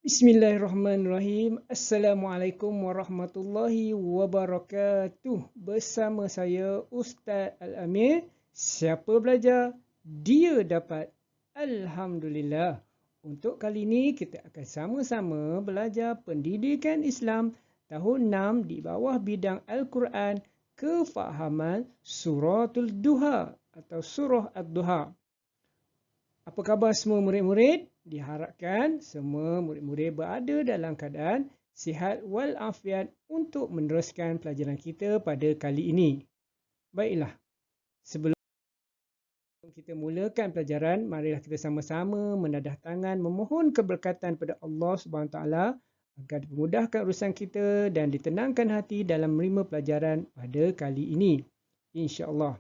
Bismillahirrahmanirrahim. Assalamualaikum warahmatullahi wabarakatuh. Bersama saya Ustaz Al-Amir. Siapa belajar, dia dapat. Alhamdulillah. Untuk kali ini kita akan sama-sama belajar pendidikan Islam tahun 6 di bawah bidang Al-Quran, kefahaman Suratul Duha atau Surah Ad-Duha. Apa khabar semua murid-murid? Diharapkan semua murid-murid berada dalam keadaan sihat walafiat untuk meneruskan pelajaran kita pada kali ini. Baiklah, sebelum kita mulakan pelajaran, marilah kita sama-sama menadah tangan memohon keberkatan pada Allah SWT agar dimudahkan urusan kita dan ditenangkan hati dalam menerima pelajaran pada kali ini. InsyaAllah.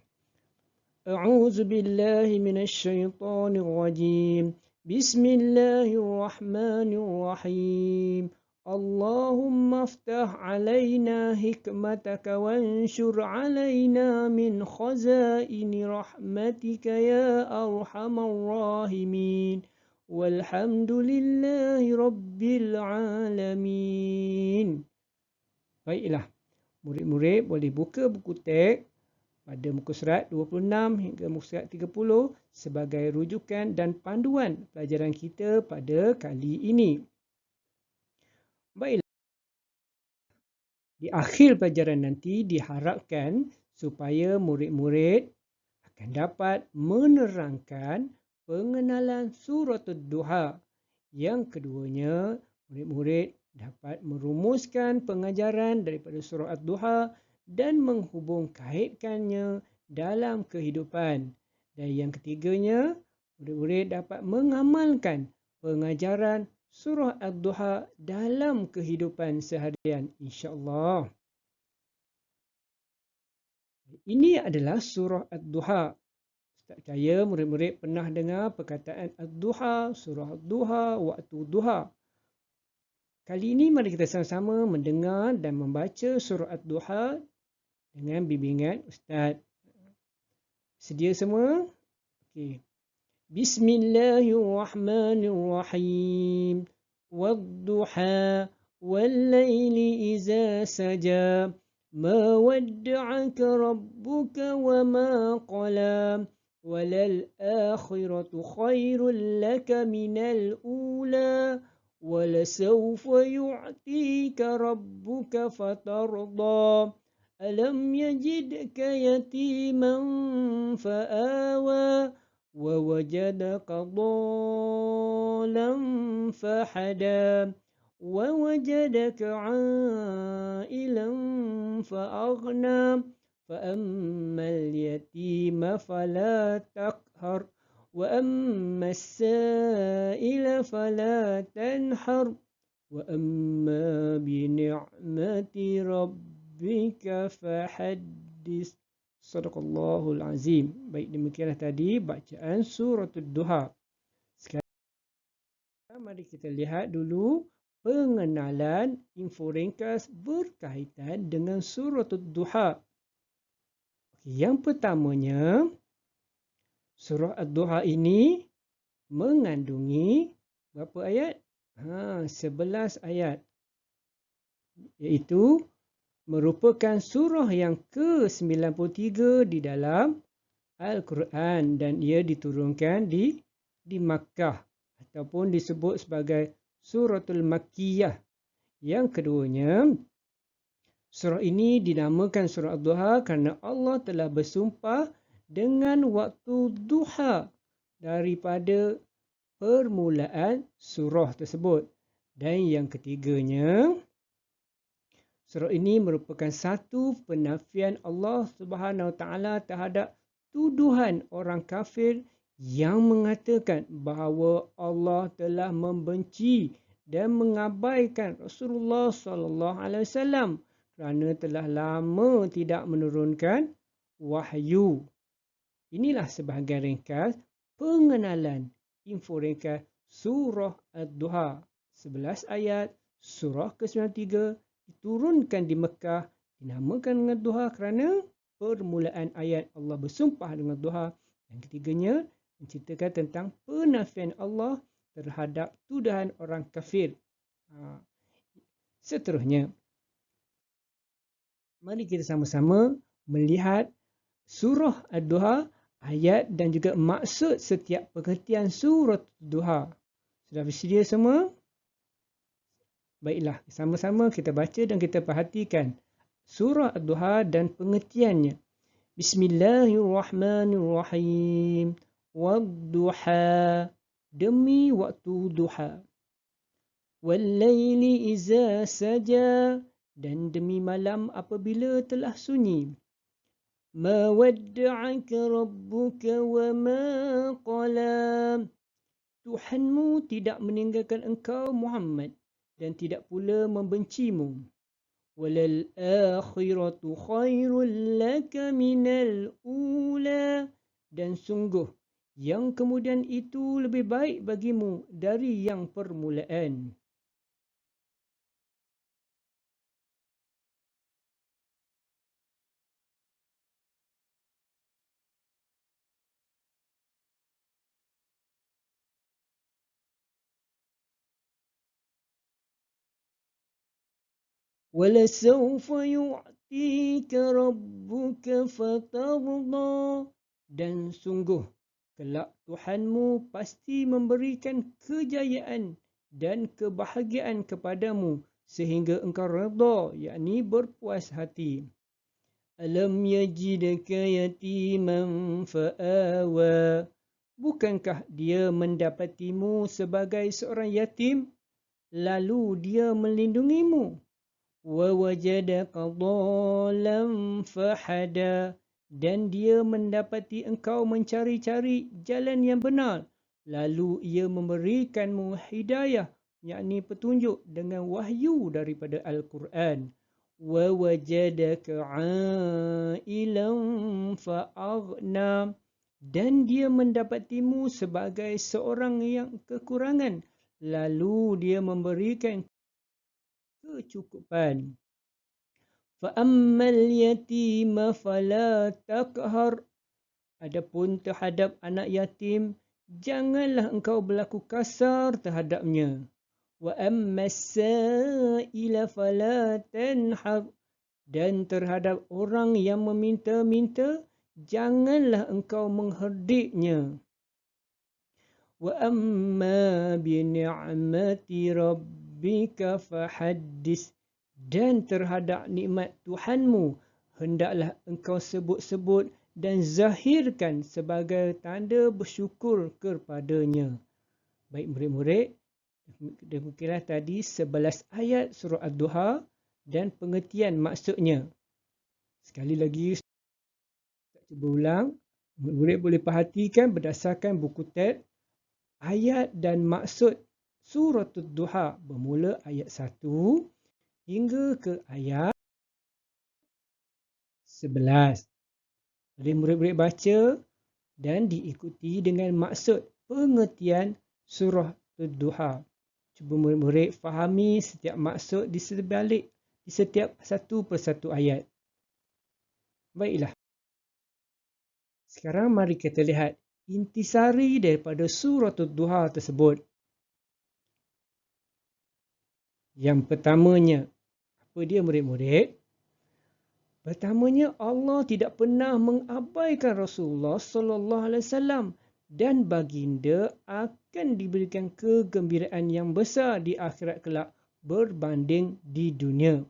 أعوذ بالله من الشيطان الرجيم بسم الله الرحمن الرحيم اللهم افتح علينا حكمتك وانشر علينا من خزائن رحمتك يا أرحم الراحمين والحمد لله رب العالمين. Baiklah, murid-murid boleh buka buku teks pada muka surat 26 hingga muka surat 30 sebagai rujukan dan panduan pelajaran kita pada kali ini. Baiklah, di akhir pelajaran nanti diharapkan supaya murid-murid akan dapat menerangkan pengenalan Suratul Duha. Yang keduanya, murid-murid dapat merumuskan pengajaran daripada surah Ad-Duha dan menghubung kaitkannya dalam kehidupan. Dan yang ketiganya, murid-murid dapat mengamalkan pengajaran surah Ad-Duha dalam kehidupan seharian, insya-Allah. Ini adalah surah Ad-Duha. Ustaz percaya murid-murid pernah dengar perkataan Ad-Duha, surah Ad-Duha, waktu duha. Kali ini mari kita sama-sama mendengar dan membaca surah Ad-Duha dengan bimbingan Ustaz. Sedia semua? Okey. Bismillahirrahmanirrahim. Wad-duha wal-laili iza saja. Ma wadda'aka rabbuka wa ma qala. Walal akhiratu khairul laka minal ula. Walasawfa yu'tika rabbuka fatarda. ألم يجدك يتيما فآوى ووجدك ضالا فهدى ووجدك عائلا فأغنى فأما اليتيم فلا تقهر وأما السائل فلا تنحر وأما بنعمة ربك bika fahaddis. Sadaqallahul azim. Baik, demikianlah tadi bacaan suratul Duha. Sekarang mari kita lihat dulu pengenalan info ringkas berkaitan dengan suratul Duha. Yang pertamanya, surah Ad-Duha ini mengandungi berapa ayat? 11 ayat. Iaitu merupakan surah yang ke-93 di dalam Al-Quran dan ia diturunkan di Makkah ataupun disebut sebagai Suratul Makkiyah. Yang keduanya, surah ini dinamakan surah Ad-Duha kerana Allah telah bersumpah dengan waktu duha daripada permulaan surah tersebut. Dan yang ketiganya, surah ini merupakan satu penafian Allah Subhanahu Wa Taala terhadap tuduhan orang kafir yang mengatakan bahawa Allah telah membenci dan mengabaikan Rasulullah Sallallahu Alaihi Wasallam kerana telah lama tidak menurunkan wahyu. Inilah sebahagian ringkas pengenalan info ringkas surah Ad-Duha. 11 ayat, surah ke-93 diturunkan di Mekah, dinamakan dengan duha kerana permulaan ayat Allah bersumpah dengan duha. Yang ketiganya menceritakan tentang penafian Allah terhadap tuduhan orang kafir Seterusnya, mari kita sama-sama melihat surah Ad-Duha, ayat dan juga maksud setiap pengertian surah Ad-Duha. Sudah bersedia semua? Baiklah, sama-sama kita baca dan kita perhatikan surah Ad-Duha dan pengertiannya. Bismillahirrahmanirrahim. Wad-duha, demi waktu duha. Wal-laili iza saja, dan demi malam apabila telah sunyi. Ma wadda'aka rabbuka wa ma qala. Tuhanmu tidak meninggalkan engkau Muhammad dan tidak pula membencimu. Walal akhiratu khairul laka minal ula, dan sungguh yang kemudian itu lebih baik bagimu dari yang permulaan. وَلَسَوْفَ يُعْطِيكَ رَبُّكَ فَتَرْضَى, dan sungguh kelak Tuhanmu pasti memberikan kejayaan dan kebahagiaan kepadamu sehingga engkau redha, yakni berpuas hati. Alam yajidaka yatiman fa'awa, bukankah dia mendapatimu sebagai seorang yatim lalu dia melindungimu? وَوَجَدَكَ ضَالًّا فَهَدَى, dan dia mendapati engkau mencari-cari jalan yang benar, lalu ia memberikanmu hidayah, yakni petunjuk dengan wahyu daripada Al-Quran. وَوَجَدَكَ عَائِلًا فَأَغْنَى, dan dia mendapatimu sebagai seorang yang kekurangan, lalu dia memberikan kecukupan. فَأَمَّا الْيَتِيمَ فَلَا تَقْهَرْ, adapun terhadap anak yatim, janganlah engkau berlaku kasar terhadapnya. وَأَمَّا السَّائِلَ فَلَا تَنْحَرْ, dan terhadap orang yang meminta-minta, janganlah engkau mengherdiknya. وَأَمَّا بِنِعْمَةِ رَبِّكَ فَحَدِّثْ, dan terhadap nikmat Tuhanmu hendaklah engkau sebut-sebut dan zahirkan sebagai tanda bersyukur kepadanya. Baik murid-murid, demikianlah tadi 11 ayat surah Ad-Duha dan pengertian maksudnya. Sekali lagi saya cuba ulang, murid-murid boleh perhatikan berdasarkan buku teks ayat dan maksud surah Ad-Duha bermula ayat 1 hingga ke ayat 11. Boleh murid-murid baca dan diikuti dengan maksud pengertian surah Ad-Duha. Cuba murid-murid fahami setiap maksud di sebalik di setiap satu persatu ayat. Baiklah. Sekarang mari kita lihat intisari daripada surah Ad-Duha tersebut. Yang pertamanya, apa dia murid-murid? Pertamanya, Allah tidak pernah mengabaikan Rasulullah sallallahu alaihi wasallam dan baginda akan diberikan kegembiraan yang besar di akhirat kelak berbanding di dunia.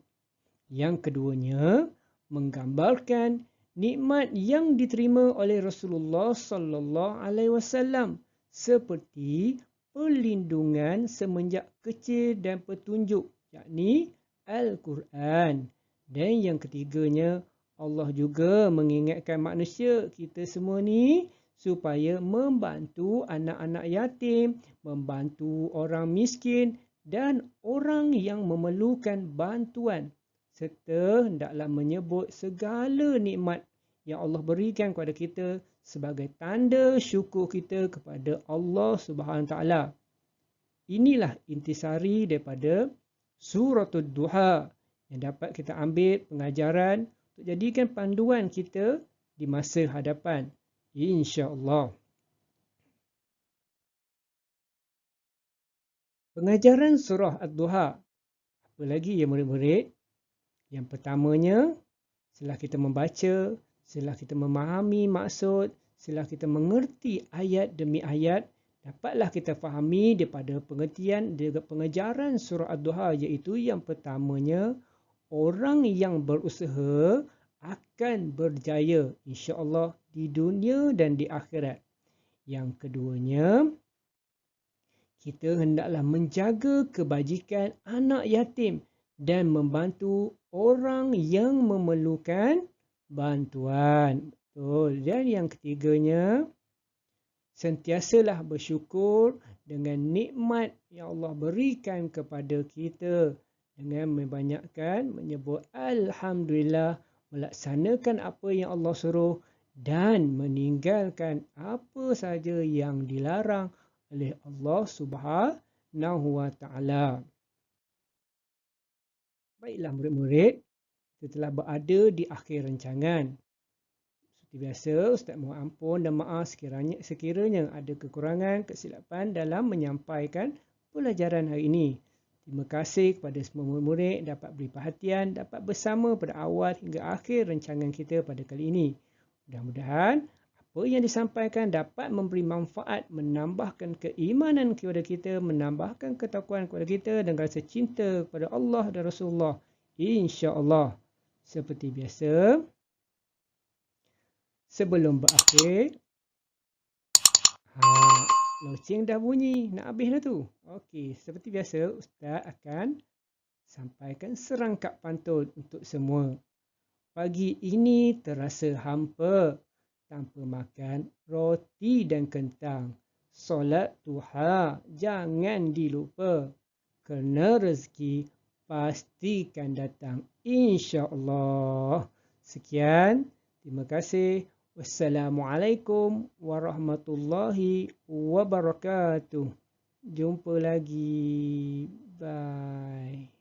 Yang keduanya, menggambarkan nikmat yang diterima oleh Rasulullah sallallahu alaihi wasallam seperti perlindungan semenjak kecil dan petunjuk, yakni Al-Quran. Dan yang ketiganya, Allah juga mengingatkan manusia kita semua ni supaya membantu anak-anak yatim, membantu orang miskin dan orang yang memerlukan bantuan, serta hendaklah menyebut segala nikmat yang Allah berikan kepada kita sebagai tanda syukur kita kepada Allah Subhanahu Taala. Inilah intisari daripada surah Ad-Duha yang dapat kita ambil pengajaran untuk jadikan panduan kita di masa hadapan, insya-Allah. Pengajaran surah Ad-Duha. Apa lagi ya murid-murid? Yang pertamanya, setelah kita membaca, setelah kita memahami maksud, setelah kita mengerti ayat demi ayat, dapatlah kita fahami daripada pengertian dan pengajaran surah Ad-Duha, iaitu yang pertamanya, orang yang berusaha akan berjaya insya-Allah di dunia dan di akhirat. Yang keduanya, kita hendaklah menjaga kebajikan anak yatim dan membantu orang yang memerlukan bantuan. Betul. Dan yang ketiganya, sentiasalah bersyukur dengan nikmat yang Allah berikan kepada kita dengan membanyakkan menyebut Alhamdulillah, melaksanakan apa yang Allah suruh dan meninggalkan apa saja yang dilarang oleh Allah Subhanahu wa taala. Baiklah murid-murid, kita telah berada di akhir rancangan. Seperti biasa, Ustaz mohon ampun dan maaf sekiranya ada kekurangan, kesilapan dalam menyampaikan pelajaran hari ini. Terima kasih kepada semua murid-murid dapat beri perhatian, dapat bersama pada awal hingga akhir rancangan kita pada kali ini. Mudah-mudahan apa yang disampaikan dapat memberi manfaat, menambahkan keimanan kepada kita, menambahkan ketakwaan kepada kita dan rasa cinta kepada Allah dan Rasulullah. InsyaAllah. Seperti biasa, sebelum berakhir, loceng dah bunyi, nak habis dah tu. Okey, seperti biasa, Ustaz akan sampaikan serangkap pantun untuk semua. Pagi ini terasa hampa tanpa makan roti dan kentang. Solat duha jangan dilupa, kerana rezeki pastikan datang insya-Allah. Sekian, terima kasih. Wassalamualaikum warahmatullahi wabarakatuh. Jumpa lagi. Bye.